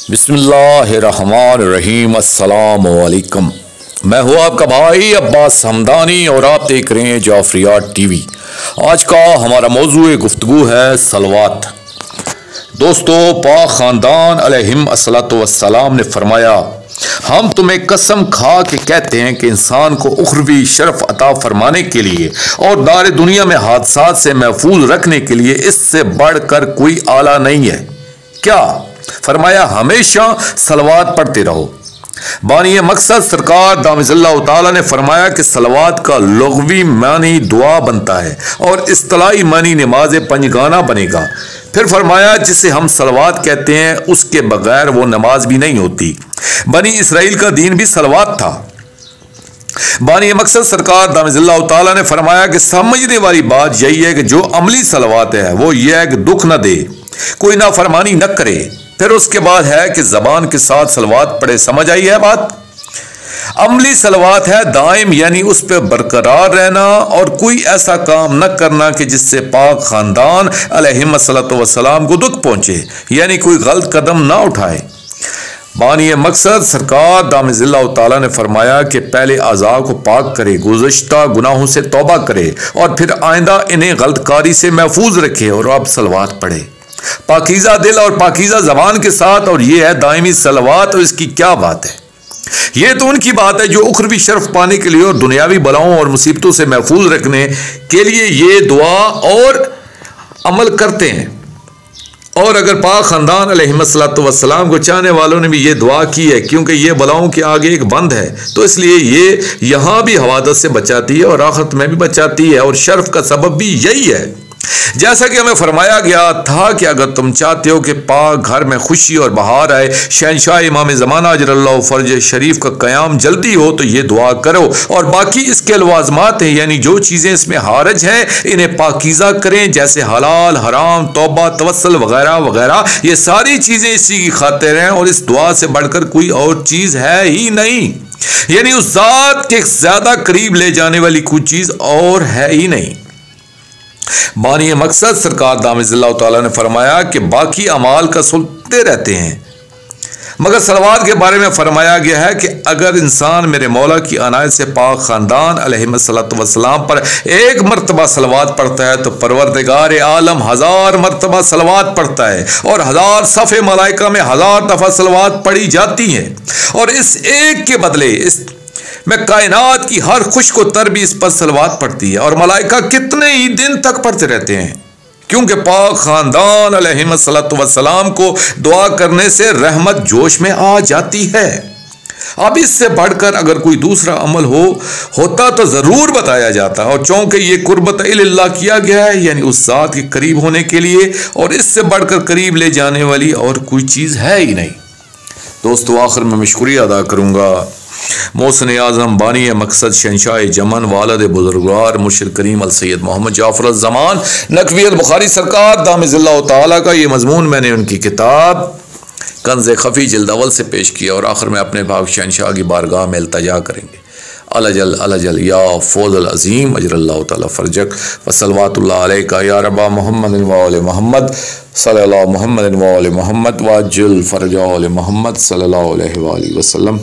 बिस्मिल्लाहिर्रहमानिर्रहीम। अस्सलाम वालेकुम। मैं हूँ आपका भाई अब्बास हमदानी और आप देख रहे हैं जाफरियात टीवी। आज का हमारा मौजू गुफ्तगू है सलवात। दोस्तों, पाक ख़ानदान अलैहिम अस्सलातु वस्सलाम ने फरमाया, हम तुम्हें कसम खा के कहते हैं कि इंसान को उखरवी शरफ अता फरमाने के लिए और दार दुनिया में हादसात से महफूज रखने के लिए इससे बढ़कर कोई आला नहीं है। क्या फरमाया? हमेशा सलवात पढ़ते रहो। बानी मकसद सरकार दामिज़ल्लाहु ताला ने फरमाया कि सलवात का लुग़वी मानी दुआ बनता है और इस्तिलाही मानी नमाज पंजगाना बनेगा। फिर फरमाया जिसे हम सलवात कहते हैं उसके बगैर वो नमाज भी नहीं होती। बनी इसराइल का दीन भी सलवात था। बानी मकसद सरकार दामिज़ल्लाहु ताला ने फरमाया कि समझने वाली बात यही है कि जो अमली सलवात है वो ये है कि दुख न दे, कोई नाफरमानी न करे। फिर उसके बाद है कि जबान के साथ सलवात पढ़े। समझ आई है बात? अमली सलवात है दाइम, यानी उस पर बरकरार रहना और कोई ऐसा काम न करना कि जिससे पाक खानदान अलैहिस्सलातु वस्सलाम को दुख पहुंचे, यानी कोई गलत कदम ना उठाए। बानी मकसद सरकार दामिज़ल्लाहु ताला ने फरमाया कि पहले आज़ा को पाक करे, गुज़श्ता गुनाहों से तौबा करे और फिर आइंदा इन्हें गलतकारी से महफूज रखे और अब सलवात पढ़े पाकीज़ा दिल और पाकीज़ा ज़बान के साथ। और ये है दायमी सलवात। और इसकी क्या बात है? ये तो उनकी बात है जो उखरवी शर्फ पाने के लिए और दुनियावी बलाओं और मुसीबतों से महफूज रखने के लिए ये दुआ और अमल करते हैं। और अगर पाक ख़ानदान अलैहिस्सलातु वस्सलाम को चाहने वालों ने भी ये दुआ की है, क्योंकि ये बलाओं के आगे एक बंद है, तो इसलिए ये यहाँ भी हवादत से बचाती है और आखिरत में भी बचाती है। और शर्फ का सबब भी यही है। जैसा कि हमें फरमाया गया था कि अगर तुम चाहते हो कि पाक घर में खुशी और बहार आए, शहंशाह इमाम ज़माना अजरल्लाहु फर्ज शरीफ का क़याम जल्दी हो, तो ये दुआ करो। और बाकी इसके लवाज़मात हैं, यानी जो चीज़ें इसमें हारज हैं इन्हें पाकीज़ा करें, जैसे हलाल हराम तौबा तवस्सुल वगैरह वगैरह। ये सारी चीज़ें इसी की खातिर हैं और इस दुआ से बढ़कर कोई और चीज़ है ही नहीं, यानी उस ज़ात के ज़्यादा करीब ले जाने वाली कोई चीज़ और है ही नहीं। बानी मकसद सरकार दामिज़ल्लाहु ताला ने फरमाया कि बाकी अमाल का सुनते रहते हैं, मगर सलवात के बारे में फरमाया गया है कि अगर इंसान मेरे मौला की अनायत से पाक ख़ानदान अलैहिस्सलातु वस्सलाम पर एक मरतबा सलवात पढ़ता है तो परवरदिगार आलम 1000 मरतबा सलवात पढ़ता है और 1000 सफ़े मलाइका में 1000 दफ़ा सलवात पढ़ी जाती हैं। और इस एक के बदले इस मैं कायनात की हर खुश को तर भी इस पर सलवात पढ़ती है और मलाइका कितने ही दिन तक पढ़ते रहते हैं, क्योंकि पाक ख़ानदान अलैहिस्सलातु वस्सलाम को दुआ करने से रहमत जोश में आ जाती है। अब इससे बढ़कर अगर कोई दूसरा अमल होता तो ज़रूर बताया जाता। और चूँकि ये कुर्बत इल्लाह किया गया है, यानी उस ज़ात के करीब होने के लिए, और इससे बढ़कर करीब ले जाने वाली और कोई चीज़ है ही नहीं। दोस्तों, आखिर में मैं शुक्रिया अदा करूँगा मोहसिन आज़म बानी मकसद शहंशाह जमन वालद बुजुर्गवार मुर्शिद करीम अल सैयद मोहम्मद जाफर ज़मान नकवी अल बुखारी सरकार दामिज़ल्लाहु ताला का ये मजमून मैंने उनकी किताब कंज़े खफ़ी जिल्द अव्वल से पेश किया। और आखिर में अपने पाक शहंशाह की बारगाह में इल्तिजा करेंगे, अलजल या फौज़ल अज़ीम अजरल्लाहु ताला फरजक वसलवातुल्लाह अलैका या रब्बा मुहम्मद व आले मुहम्मद सल्लल्लाहु मुहम्मद व आले मुहम्मद वाजिल फरजा आले मुहम्मद सल्लल्लाहु अलैहि वसल्लम।